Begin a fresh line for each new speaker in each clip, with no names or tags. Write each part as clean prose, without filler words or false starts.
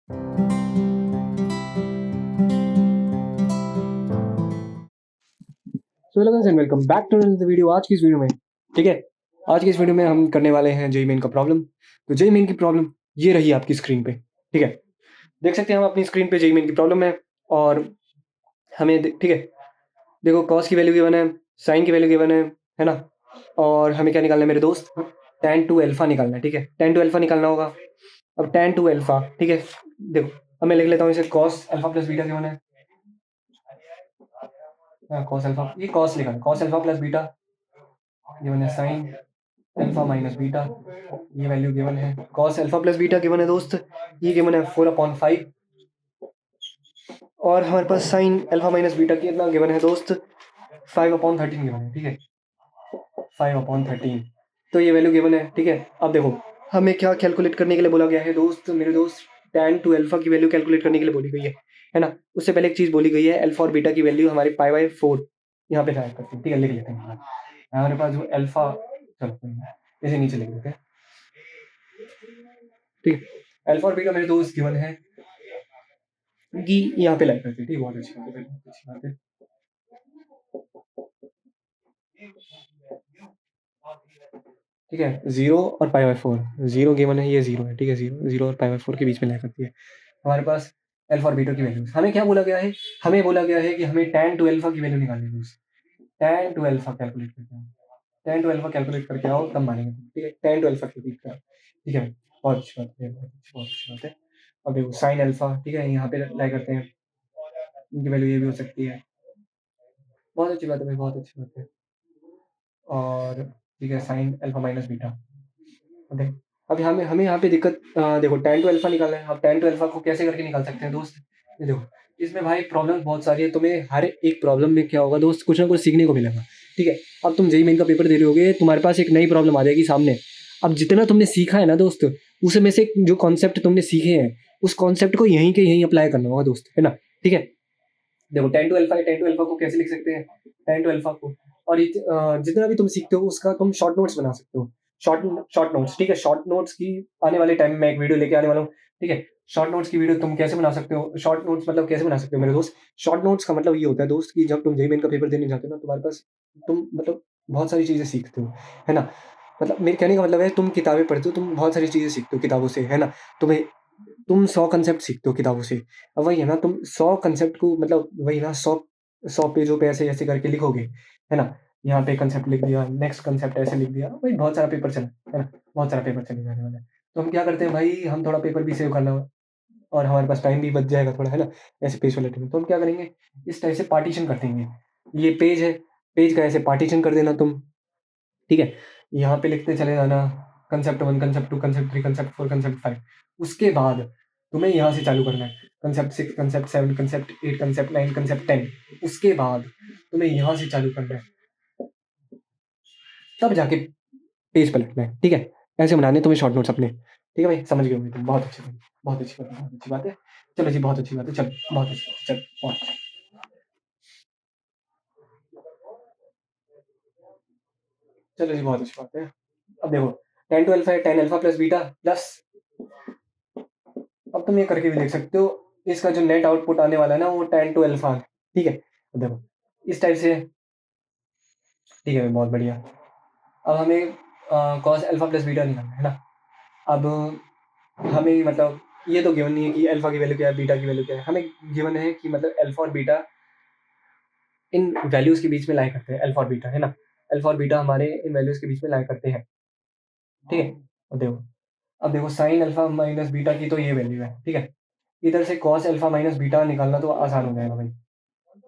So hello guys and welcome back to the video. आज की इस वीडियो में ठीक है, आज की इस वीडियो में हम करने वाले हैं जेई मेन का प्रॉब्लम। तो जेई मेन की प्रॉब्लम ये रही आपकी स्क्रीन पे। ठीक है, देख सकते हैं हम अपनी स्क्रीन पे जेई मेन की प्रॉब्लम है। और हमें ठीक है, देखो कॉस की वैल्यू गिवन है, साइन की वैल्यू गिवन है ना। और हमें क्या निकालना है मेरे दोस्त, tan टू अल्फा निकालना है। ठीक है, tan टू अल्फा निकालना होगा। अब tan टू अल्फा, ठीक है, देखो अब मैं लिख लेता हूँ इसे, cos alpha plus beta given है। कॉस अल्फा, ये कॉस लिखा है, cos alpha plus beta given है, साइन अल्फा माइनस बीटा, ये वैल्यू गिवन है। Cos alpha plus beta given है दोस्त, ये गिवन है 4/5। और हमारे पास साइन अल्फा माइनस बीटा कितना गिवन है दोस्त, 5/13 गिवन है। ठीक है, 5/13, तो ये वैल्यू गिवन है। ठीक है, अब देखो हमें क्या कैलकुलेट करने के लिए बोला गया है दोस्त, मेरे दोस्त tan टू अल्फा की वैल्यू कैलकुलेट करने के लिए बोली गई है ना। उससे पहले एक चीज बोली गई है, अल्फा और बीटा की वैल्यू हमारे π/4 यहाँ पे टाइप करते हैं। ठीक है, लिख लेते हैं हमारे पास जो अल्फा, चलो इसे नीचे लिख देते हैं। ठीक है, अल्फा और बीटा मेरे दोस्त गिवन है कि यहाँ पे लाइक करते हैं। ठीक है, बहुत अच्छी बात है, बहुत अच्छी बात है। ठीक है, 0 और π/4, 0 गिवन है, ये 0 है। ठीक है, 0 और π/4 के बीच में लाइक करती है हमारे पास अल्फा और बीटा की वैल्यू। हमें क्या बोला गया है, हमें बोला गया है कि हमें tan टू अल्फा की वैल्यू निकालनी है दोस्त। tan टू अल्फा कैलकुलेट करके आओ, tan टू अल्फा कैलकुलेट करके आओ तब मानेंगे। ठीक है, tan टू अल्फा कैलकुलेट करो। ठीक है, बहुत अच्छी बात है, बहुत अच्छी बात है। अब देखो साइन अल्फा, ठीक है, यहाँ पे अप्लाई करते हैं, इनकी वैल्यू ये भी हो सकती है। बहुत अच्छी बात है भाई, बहुत अच्छी बात है। और ठीक है, साइन अल्फा माइनस बीटा। देख, अब हमें हमें यहाँ पे दिक्कत, देखो tan टू अल्फा निकालना है। अब tan टू अल्फा को कैसे करके निकाल सकते हैं दोस्त, ये देखो इसमें भाई प्रॉब्लम बहुत सारी है। तुम्हें हर एक प्रॉब्लम में क्या होगा दोस्त, कुछ ना कुछ सीखने को मिलेगा। ठीक है, अब तुम जेई मेन का पेपर दे रहे होगे, तुम्हारे पास एक नई प्रॉब्लम आ जाएगी सामने। अब जितना तुमने सीखा है ना दोस्त, उसमें से जो कॉन्सेप्ट तुमने सीखे हैं, उस कॉन्सेप्ट को यहीं के यहीं अप्लाई करना होगा दोस्त, है ना। ठीक है, देखो tan टू अल्फा है, tan टू अल्फा को कैसे लिख सकते हैं, tan टू अल्फा को, और जितना भी तुम सीखते हो उसका तुम शॉर्ट नोट्स बना सकते हो। शॉर्ट शॉर्ट नोट्स, ठीक है, शॉर्ट नोट्स की आने वाले टाइम में एक वीडियो लेके आने वाला हूँ। ठीक है, शॉर्ट नोट्स की वीडियो तुम कैसे बना सकते हो, शॉर्ट नोट्स मतलब कैसे बना सकते हो मेरे दोस्त। शॉर्ट नोट्स का मतलब ये होता है दोस्त कि जब तुम जेईई मेन का पेपर देने जाते हो ना, तुम्हारे पास तुम मतलब बहुत सारी चीज़ें सीखते हो, है ना। मतलब मेरे कहने का मतलब है, तुम किताबें पढ़ते हो, तुम बहुत सारी चीज़ें सीखते हो किताबों से, है ना। तुम्हें तुम 100 कंसेप्ट सीखते हो किताबों से। अब वही है ना, तुम 100 कंसेप्ट को मतलब वही ना, 100 पेजों पे ऐसे ऐसे करके लिखोगे, है ना। यहाँ पे कंसेप्ट लिख दिया, नेक्स्ट कंसेप्ट ऐसे लिख दिया, भाई बहुत सारा पेपर चला, है ना, बहुत सारा पेपर चले जाने वाला है। तो हम क्या करते हैं भाई, हम थोड़ा पेपर भी सेव करना हो, और हमारे पास टाइम भी बच जाएगा थोड़ा, है ना, ऐसे पेज वाले टाइम। तो हम क्या करेंगे, इस टाइप से पार्टीशन कर देंगे। ये पेज है, पेज का ऐसे पार्टीशन कर देना तुम। ठीक है, यहाँ पे लिखते चले जाना, concept 1, concept 2, concept 3, concept 4, concept 5। उसके बाद तुम्हें यहाँ से चालू करना है, concept 6, concept 7, concept 8, concept 9, concept 10। उसके बाद तुम्हें यहाँ से चालू करना है, तब जाके पेज पलटना है। ठीक है, ऐसे बनाने तुम्हें शॉर्ट नोट्स अपने। ठीक है भाई, समझ गए होंगे तुम, बहुत अच्छी बात, बहुत अच्छी बात है, बहुत अच्छी बात है। चलो जी, बहुत अच्छी बात है, चलो बहुत अच्छी, चलो बहुत अच्छी। चलो जी, बहुत अच्छी बात है। अब देखो tan टू अल्फा है, tan alpha plus beta plus, अब तुम ये करके भी देख सकते हो, इसका जो नेट आउटपुट आने वाला है ना, वो tan टू अल्फा है। ठीक है, अब देखो इस टाइप से। ठीक है, बहुत बढ़िया। अब हमें कॉस अल्फा प्लस बीटा निकालना है ना। अब हमें मतलब ये तो गिवन नहीं है कि अल्फा की वैल्यू क्या है, बीटा की वैल्यू क्या है। हमें गिवन है कि मतलब अल्फा और बीटा इन वैल्यूज के बीच में लाई करते हैं, अल्फा और बीटा, है ना। अल्फा और बीटा हमारे इन वैल्यूज के बीच में लाई करते हैं। ठीक है, अब देखो साइन अल्फा माइनस बीटा की तो ये वैल्यू है। ठीक है, इधर से कॉस अल्फा माइनस बीटा निकालना तो आसान हो जाएगा भाई।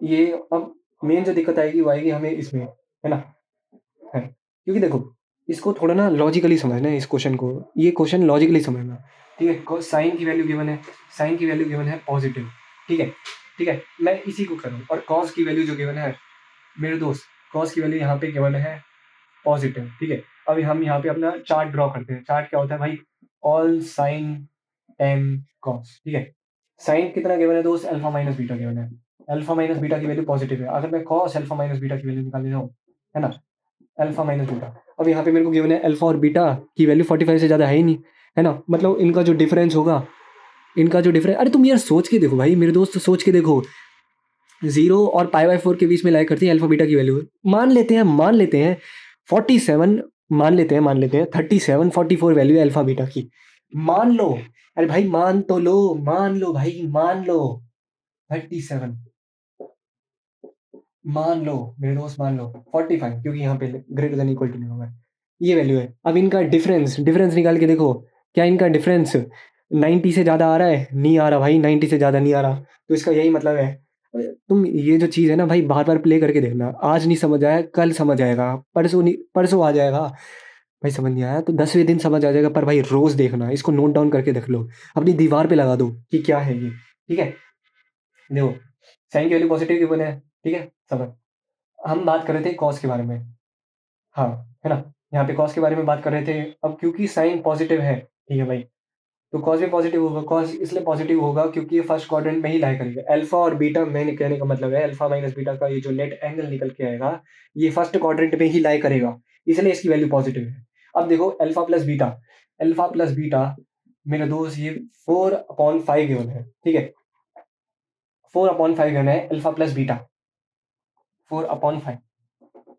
ये अब मेन जो दिक्कत आएगी वो आएगी हमें इसमें, है ना, है, क्योंकि देखो इसको थोड़ा ना लॉजिकली समझना है, इस क्वेश्चन को, ये क्वेश्चन लॉजिकली समझना। ठीक है, साइन की वैल्यू गिवन है, साइन की वैल्यू गिवन है पॉजिटिव। ठीक है, ठीक है, मैं इसी को करूँ, और कॉस की वैल्यू जो गिवन है मेरे दोस्त, कॉस की वैल्यू यहाँ पे गिवन है पॉजिटिव। ठीक है, अभी हम यहाँ पे अपना चार्ट ड्रॉ करते हैं। चार्ट क्या होता है भाई, ऑल साइन टेन कॉस। ठीक है, साइन कितना गिवन है दोस्त, अल्फा माइनस बीटा गिवन है। अल्फा माइनस बीटा की वैल्यू पॉजिटिव है। अगर मैं कॉस अल्फा माइनस बीटा की वैल्यू निकालने जाऊँ, है ना, अल्फा माइनस बीटा, अब यहाँ पे मेरे को गिवन है अल्फा और बीटा की वैल्यू 45 से ज़्यादा है ही नहीं, है ना। मतलब इनका जो डिफरेंस होगा, इनका जो डिफरेंस, अरे तुम यार सोच के देखो भाई मेरे दोस्त, सोच के देखो, 0 और π/4 के बीच में लाई करती है अल्फा बीटा की वैल्यू। मान लेते हैं 47, मान लेते हैं 37 44 वैल्यू है अल्फा बीटा की, मान लो। अरे भाई मान लो भाई, मान लो 37, मान लो मेरे दोस्त, मान लो 45, क्योंकि यहाँ पे ग्रेटर देन इक्वल टू नहीं होगा, ये वैल्यू है। अब इनका डिफरेंस निकाल के देखो, क्या इनका डिफरेंस 90 से ज़्यादा आ रहा है? नहीं आ रहा भाई, 90 से ज़्यादा नहीं आ रहा। तो इसका यही मतलब है, तुम ये जो चीज़ है ना भाई, बार बार प्ले करके देखना, आज नहीं समझ आया कल समझ आएगा, परसों नहीं, परसों आ जाएगा। भाई समझ नहीं आया तो 10वें दिन समझ आ जाएगा, पर भाई रोज देखना, इसको नोट डाउन करके देख लो, अपनी दीवार पे लगा दो कि क्या है ये। ठीक है, देखो साइन की वैल्यू पॉजिटिव क्यों बने है, ठीक है समझ। हम बात कर रहे थे कॉस के बारे में, हाँ, है ना, यहाँ पे कॉस के बारे में बात कर रहे थे। अब क्योंकि साइन पॉजिटिव है, ठीक है भाई, तो कॉस भी पॉजिटिव होगा। कॉस इसलिए पॉजिटिव होगा क्योंकि ये फर्स्ट क्वाड्रेंट में ही लाई करेगा। अल्फा और बीटा, मैंने कहने का मतलब है अल्फा माइनस बीटा का ये जो नेट एंगल निकल के आएगा, ये फर्स्ट क्वाड्रेंट में ही लाई करेगा, इसलिए इसकी वैल्यू पॉजिटिव है। अब देखो अल्फा प्लस बीटा मेरे दोस्त, ये 4/5 गिवन है, ठीक है, 4/5 गिवन है अल्फा प्लस बीटा, 4/5,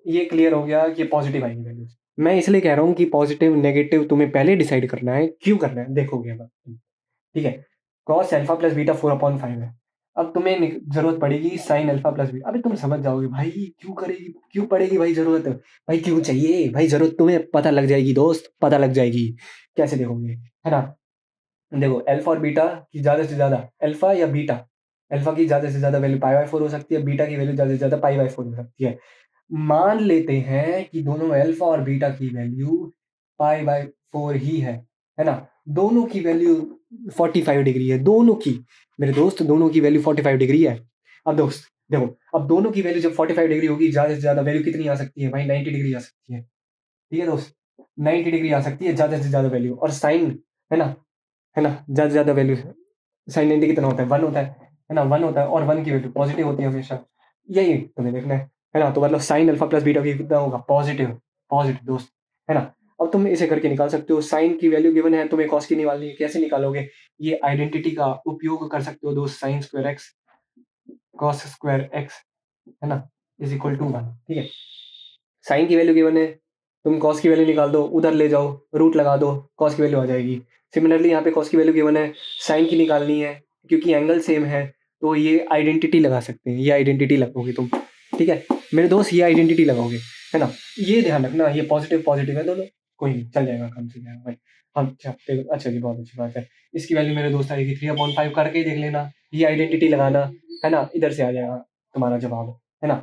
ये क्लियर हो गया कि पॉजिटिव आएगी वैल्यू। मैं इसलिए कह रहा हूँ कि पॉजिटिव नेगेटिव तुम्हें पहले डिसाइड करना है, क्यों करना है देखोगे अब, ठीक है। कॉस अल्फा प्लस बीटा 4/5 है। अब तुम्हें जरूरत पड़ेगी साइन अल्फा प्लस बीटा, अभी तुम समझ जाओगे भाई, क्यों करेगी, क्यों पड़ेगी भाई जरूरत, भाई क्यों चाहिए भाई जरूरत, तुम्हें पता लग जाएगी दोस्त, पता लग जाएगी। कैसे देखोगे, है ना, देखो अल्फा और बीटा की ज्यादा से ज्यादा, अल्फा या बीटा, अल्फा की ज्यादा से ज्यादा वैल्यू π/4 हो सकती है, बीटा की वैल्यू ज्यादा से ज्यादा π/4 हो सकती है। मान लेते हैं कि दोनों अल्फा और बीटा की वैल्यू π/4 ही है ना, दोनों की वैल्यू 45 डिग्री है, दोनों की, मेरे दोस्त दोनों की वैल्यू 45 डिग्री है। अब दोस्त देखो, अब दोनों की वैल्यू जब 45 डिग्री होगी, ज्यादा से ज्यादा वैल्यू कितनी आ सकती है भाई, 90 डिग्री आ सकती है, ठीक है दोस्त, 90 डिग्री आ सकती है ज्यादा से ज्यादा वैल्यू। और साइन, है ना, ज्यादा से ज्यादा वैल्यू, साइन 90 कितना होता है, 1 होता है ना, 1 होता है, और 1 की वैल्यू पॉजिटिव होती है हमेशा, यही तुम्हें देखना है ना। तो मतलब साइन अल्फा प्लस बीटा की कितना होगा, पॉजिटिव, पॉजिटिव दोस्त, है ना। अब तुम इसे करके निकाल सकते हो, साइन की वैल्यू गिवन है, तुम्हें कॉस की निकालनी है, कैसे निकालोगे, ये आइडेंटिटी का उपयोग कर सकते हो दोस्त, sine square x cos square x, है ना, इज इक्वल टू 1, ठीक है। साइन की वैल्यू गिवन है, तुम कॉस की वैल्यू निकाल दो, उधर ले जाओ, रूट लगा दो, कॉस की वैल्यू आ जाएगी। सिमिलरली यहाँ पे कॉस की वैल्यू गिवन है, साइन की निकालनी है, क्योंकि एंगल सेम है, तो ये आइडेंटिटी लगा सकते हैं, ये आइडेंटिटी लगाओगे तुम, ठीक है मेरे दोस्त, ये आइडेंटिटी लगाओगे, है ना। ये ध्यान रखना, ये पॉजिटिव पॉजिटिव है दोनों, कोई नहीं, चल जाएगा, काम चल जाएगा भाई। हम अच्छा जी, बहुत अच्छी बात है। इसकी वैल्यू मेरे दोस्त आएगी 3/5, करके ही देख लेना, ये आइडेंटिटी लगाना, है ना, इधर से आ जाएगा तुम्हारा जवाब, है ना।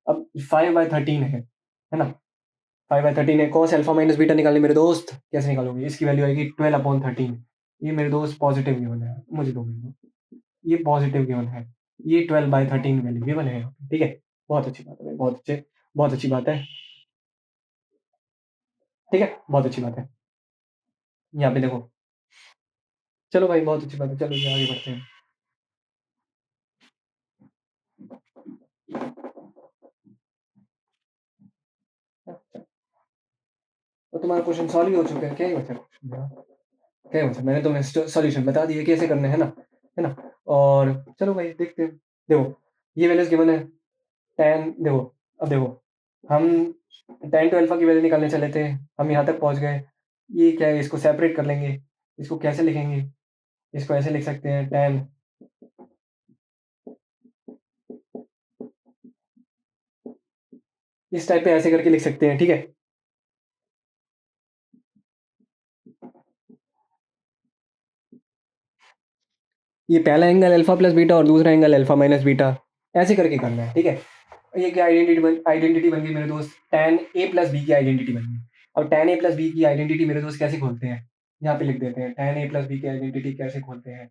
अब 5/13 है ना, 5/13 है, कॉस अल्फा माइनस बीटा निकालने मेरे दोस्त, कैसे निकालोगे, इसकी वैल्यू आएगी 12/13, ये मेरे दोस्त पॉजिटिव गिवन है, मुझे दो मिनट, ये पॉजिटिव गिवन है, ये 12/13 वैल्यू गिवन है, ठीक है। बहुत अच्छी बात है भाई, बहुत अच्छी बात है, ठीक है, बहुत अच्छी बात है। यहाँ पे देखो, चलो भाई बहुत अच्छी बात है, चलो ये आगे बढ़ते हैं। तो तुम्हारा क्वेश्चन सॉल्व ही हो चुका है, क्या ही बचा question? क्या ही बचा, मैंने तुम्हें सॉल्यूशन बता दिया कैसे करने, है ना। और चलो भाई देखते हैं, देखो ये वैल्यूज गिवन है, tan, देखो, अब देखो, हम tan टू अल्फा की वैल्यू निकालने चले थे, हम यहाँ तक पहुँच गए, ये क्या है, इसको सेपरेट कर लेंगे, इसको कैसे लिखेंगे, इसको ऐसे लिख सकते हैं, tan, इस टाइप पे ऐसे करके लिख सकते हैं, ठीक है। ये पहला एंगल अल्फा प्लस बीटा और दूसरा एंगल अल्फा माइनस बीटा, ऐसे करके करना है, ठीक है। ये क्या आइडेंटिटी बन गई मेरे दोस्त, tan a प्लस बी की आइडेंटिटी बन गई। अब tan a प्लस बी की आइडेंटिटी मेरे दोस्त कैसे खोलते हैं, यहाँ पे लिख देते हैं, tan a प्लस बी की आइडेंटिटी कैसे खोलते हैं,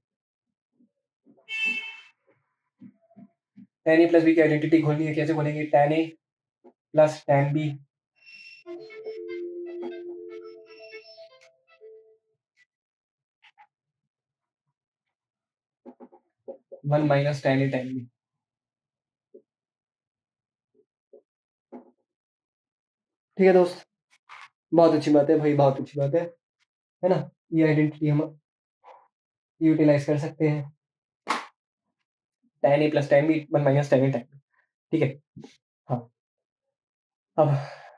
tan a प्लस बी की आइडेंटिटी खोलनी है, कैसे खोलेंगे, tan a plus tan b, 1 minus tan a tan b, ठीक है दोस्त, बहुत अच्छी बात है भाई, बहुत अच्छी बात है ना। ये आइडेंटिटी हम, यूटिलाइज़ कर सकते हैं। tan A plus tan B 1 minus tan A tan B, ठीक है? हाँ। अब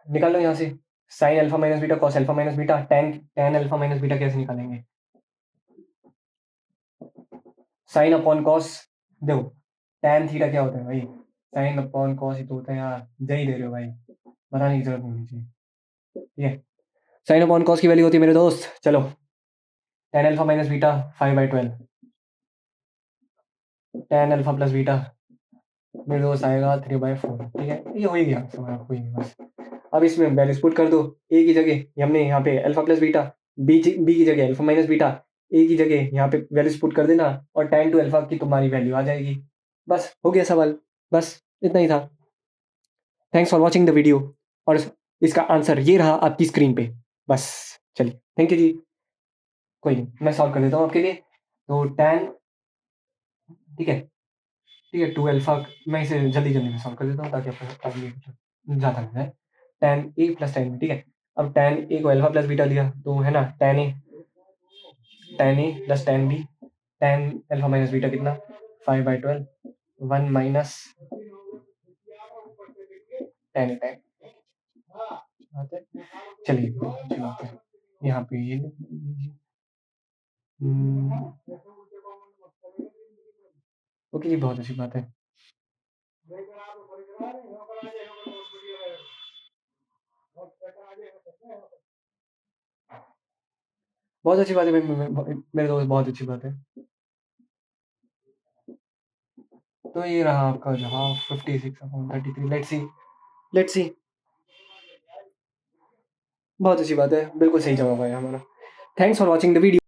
निकाल लो यहाँ से sin alpha minus beta cos alpha minus beta tan alpha minus beta कैसे निकालेंगे? sin अपॉन cos देखो tan थीटा क्या होता है भाई? sin अपॉन cos ही तो होता है यार, दे ही दे रहे हो भाई, बताने की ज़रूरत नहीं होनी चाहिए, ठीक है? sin अपॉन cos की वैल्यू होती है मेरे दोस्त, चलो tan alpha minus beta 5/12 tan alpha plus beta मेरे दोस्त आएगा 3/4, ठीक है? ये हो ही गया, हो ही गया बस। अब इसमें वैल्यूज पुट कर दो, ए की जगह हमने यहाँ पे अल्फा प्लस बीटा, बी की जगह अल्फा माइनस बीटा, ए की जगह यहाँ पे वैल्यूज पुट कर देना और tan टू अल्फा की तुम्हारी वैल्यू आ जाएगी। बस हो गया सवाल, बस इतना ही था। Thanks for watching the video और इसका आंसर ये रहा आपकी स्क्रीन पे। बस चलिए, थैंक यू जी। कोई नहीं, मैं सॉल्व कर देता हूँ आपके लिए। तो tan, ठीक है, ठीक है, 2 अल्फा, मैं इसे जल्दी जल्दी में सॉल्व कर देता हूँ ताकि आपको आगे ज़्यादा हो जाए। tan A plus tan B, ठीक है? अब tan ए को अल्फा प्लस बीटा लिया तो है ना tan A plus tan B, tan alpha minus beta कितना 5/12 1 माइनस tan ए tan, चलिए अच्छी बात है, यहाँ पे ये लिख लीजिए। ओके जी, बहुत अच्छी बात है। बहुत अच्छी बात है मेरे दोस्त, बहुत अच्छी बात है। तो ये रहा आपका जवाब 56/33। लेट्स सी, बहुत अच्छी बात है, बिल्कुल सही जवाब आया हमारा। Thanks for watching the video.